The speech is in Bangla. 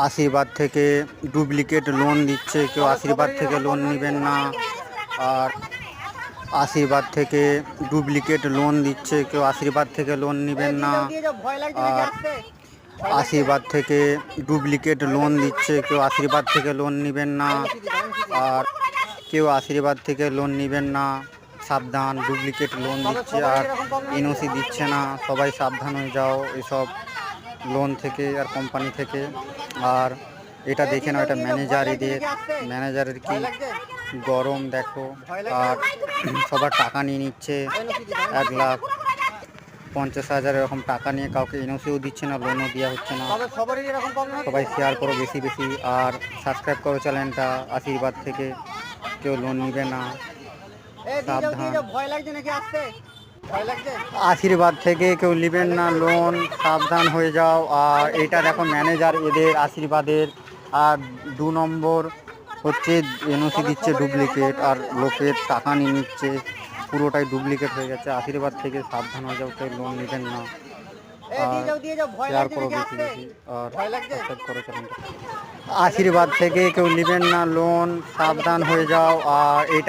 আশীর্বাদ থেকে ডুপ্লিকেট লোন দিচ্ছে, কেউ আশীর্বাদ থেকে লোন নেবেন না। আর আশীর্বাদ থেকে ডুপ্লিকেট লোন দিচ্ছে, কেউ আশীর্বাদ থেকে লোন নেবেন না। আর আশীর্বাদ থেকে ডুপ্লিকেট লোন দিচ্ছে, কেউ আশীর্বাদ থেকে লোন নেবেন না। আর কেউ আশীর্বাদ থেকে লোন নেবেন না, সাবধান, ডুপ্লিকেট লোন দিচ্ছে আর এনওসি দিচ্ছে না। সবাই সাবধান হয়ে যাও এসব লোন থেকে আর কোম্পানি থেকে। আর এটা দেখে নাও, এটা ম্যানেজার, এদের ম্যানেজারের কি গরম দেখো। আর সবার টাকা নিয়ে নিচ্ছে, 1,50,000 এরকম টাকা নিয়ে কাউকে এনওসিও দিচ্ছে না, লোনও দেওয়া হচ্ছে না। সবাই শেয়ার করো বেশি বেশি আর সাবস্ক্রাইব করো চ্যানেলটা। আশীর্বাদ থেকে কেউ লোন নেবে না, সাবধান। আশীর্বাদ থেকে কেউ নেবেন না লোন, সাবধান হয়ে যাও। আর এটা দেখো ম্যানেজার এদের আশীর্বাদের। আর 2 নম্বর হচ্ছে এনওসি দিচ্ছে ডুপ্লিকেট আর লোকের টাকা নিয়ে নিচ্ছে, পুরোটাই ডুপ্লিকেট হয়ে গেছে। আশীর্বাদ থেকে সাবধান হয়ে যাও, কেউ লোন নেবেন না। আর শেয়ার করো বেশি বেশি আর সাবস্ক্রাইব করো চ্যানেলটা। আশীর্বাদ থেকে কেউ নেবেন না লোন, সাবধান হয়ে যাও। আর এটা